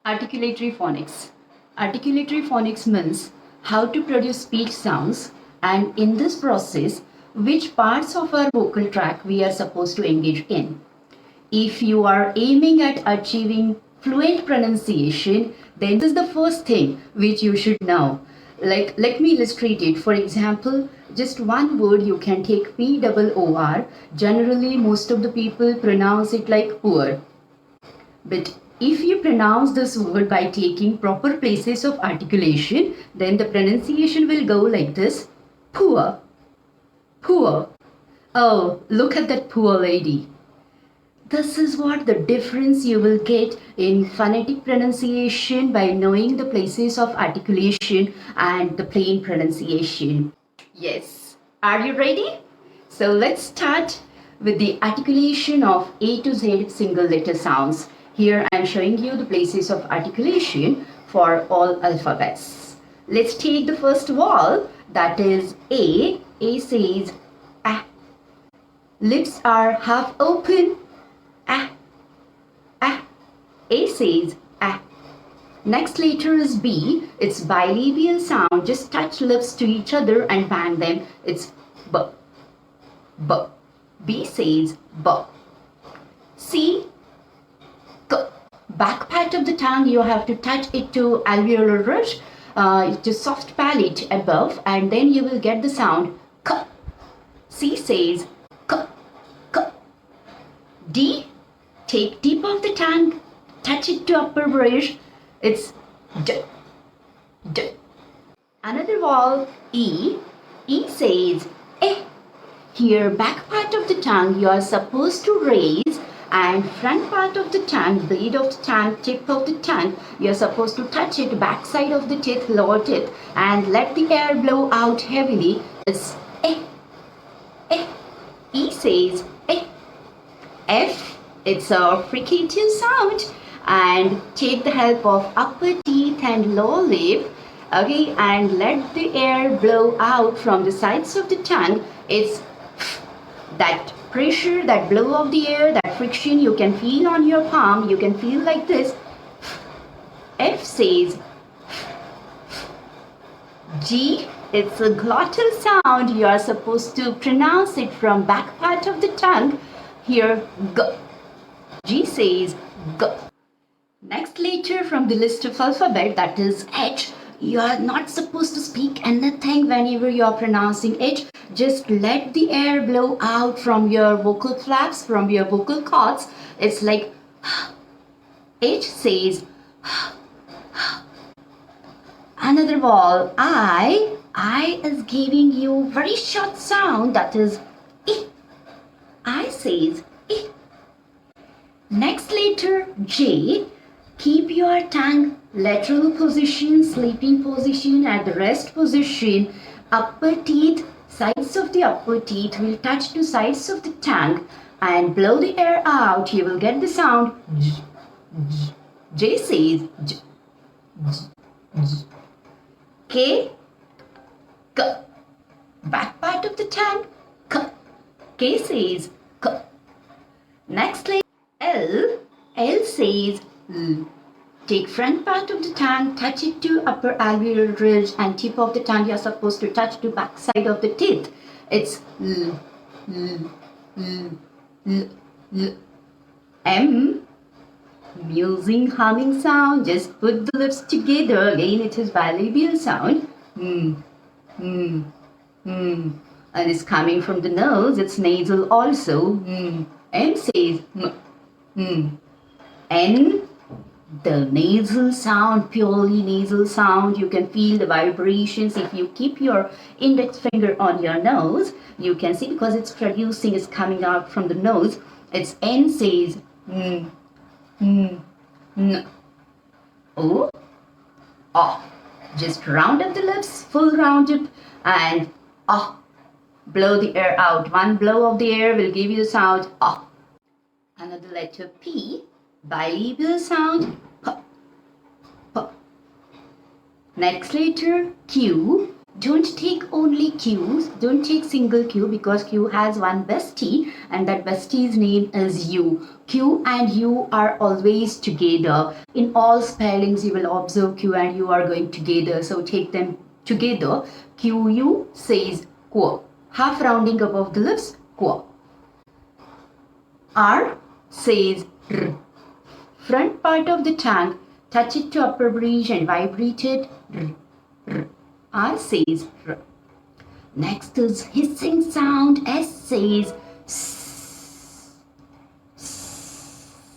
Articulatory phonics. Articulatory phonics means how to produce speech sounds, and in this process, which parts of our vocal tract we are supposed to engage in. If you are aiming at achieving fluent pronunciation, then this is the first thing which you should know. Like, let me illustrate it. For example, just one word you can take P-O-O-R. Generally, most of the people pronounce it like poor. But if you pronounce this word by taking proper places of articulation, then the pronunciation will go like this. Poor. Poor. Oh, look at that poor lady. This is what the difference you will get in phonetic pronunciation by knowing the places of articulation and the plain pronunciation. Yes. Are you ready? So let's start with the articulation of A to Z single letter sounds. Here I am showing you the places of articulation for all alphabets. Let's take the first vowel, that is A. A says A. Lips are half open. A. A. A says A. Next letter is B. It's bilabial sound. Just touch lips to each other and bang them. It's B. B. B says B. C. K. Back part of the tongue, you have to touch it to alveolar ridge, to soft palate above, and then you will get the sound K. C says K. K. D. Take tip of the tongue, touch it to upper bridge. It's D. D. Another vowel, E. E says E. Here, back part of the tongue you are supposed to raise, and front part of the tongue, blade of the tongue, tip of the tongue, you are supposed to touch it, back side of the teeth, lower teeth, and let the air blow out heavily. It's E. E. E says E. F. It's a fricative sound, and take the help of upper teeth and lower lip, okay, and let the air blow out from the sides of the tongue. It's that pressure, that blow of the air, that friction you can feel on your palm. You can feel like this. F says G. It's a glottal sound. You are supposed to pronounce it from back part of the tongue. Here, G. G says G. Next letter from the list of alphabet, that is H. You are not supposed to speak anything whenever you are pronouncing H. Just let the air blow out from your vocal flaps, from your vocal cords. It's like H says another vowel, I. I is giving you very short sound, that is I. I says I. Next letter, J. Keep your tongue lateral position, sleeping position, at the rest position. Upper teeth, sides of the upper teeth will touch to sides of the tongue and blow the air out. You will get the sound J. J. J says J. J. J. K. K. Back part of the tongue, K. K says K. Next letter, L. L says L. Take front part of the tongue, touch it to upper alveolar ridge, and tip of the tongue you are supposed to touch to back side of the teeth. It's L. L. L. L. L. M. Musing, humming sound. Just put the lips together. Again, it is bilabial sound. And it's coming from the nose. It's nasal also. M says N. The nasal sound, purely nasal sound. You can feel the vibrations. If you keep your index finger on your nose, you can see, because it's producing, it's coming out from the nose. It's N says N. O. O. Just round up the lips, full round up, and O. Blow the air out. One blow of the air will give you the sound O. Another letter, P. Bilabial sound, P. P. Next letter, Q. Don't take only Q's, don't take single Q because Q has one bestie and that bestie's name is U. Q and U are always together. In all spellings you will observe Q and U are going together, so take them together. QU says quo. Half rounding above the lips, quo. R says R. Front part of the tongue, touch it to upper bridge and vibrate it, R. R. R says R. Next is hissing sound, S says S. S.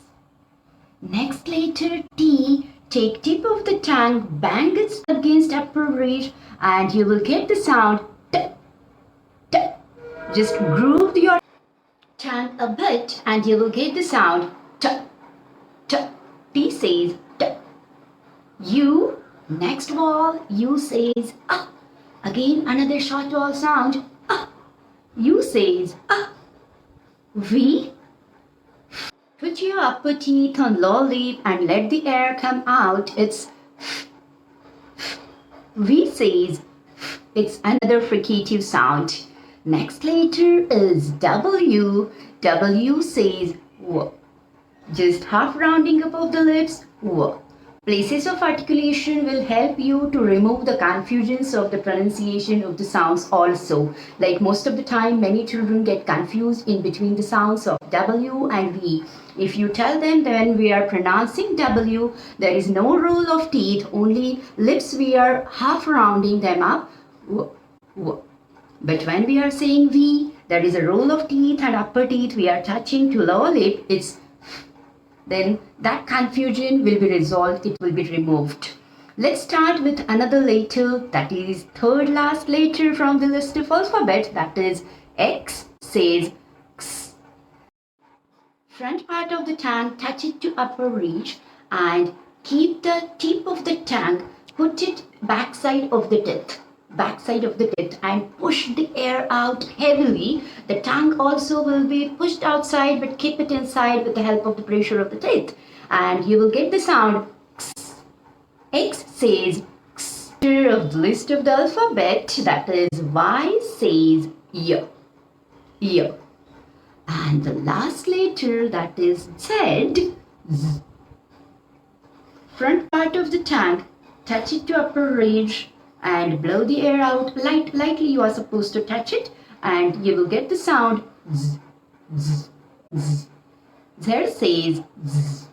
Next letter T, take tip of the tongue, bang it against upper bridge and you will get the sound T. T. Just groove your tongue a bit and you will get the sound T. T. T says T. U. Next vowel, U says ah. Again another short vowel sound ah. U says ah. V. Put your upper teeth on lower lip and let the air come out. It's V says it's another fricative sound. Next letter is W. W says W. Just half rounding above the lips, W. Places of articulation will help you to remove the confusions of the pronunciation of the sounds also. Like most of the time, many children get confused in between the sounds of W and V. If you tell them when we are pronouncing W, there is no roll of teeth, only lips we are half rounding them up. W, W. But when we are saying V, there is a roll of teeth and upper teeth we are touching to lower lip, it's then that confusion will be resolved, it will be removed. Let's start with another letter, that is third last letter from the list of alphabet, that is X says X. Front part of the tongue, touch it to upper reach and keep the tip of the tongue, put it backside of the teeth. Backside of the teeth and push the air out heavily. The tongue also will be pushed outside but keep it inside with the help of the pressure of the teeth and you will get the sound X. X says X. Of the list of the alphabet, that is Y says Y. Y. And the last letter, that is Z. Z. Front part of the tongue, touch it to upper ridge and blow the air out lightly. You are supposed to touch it and you will get the sound Z, Z, Z. There says Z.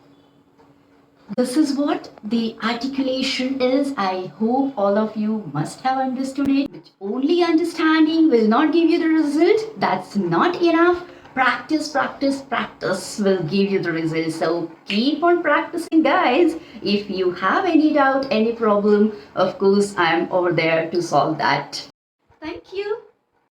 This is what the articulation is. I hope all of you must have understood it. But only understanding will not give you the result. That's not enough. Practice, practice, practice will give you the result. So keep on practicing, guys. If you have any doubt, any problem, of course, I am over there to solve that. Thank you.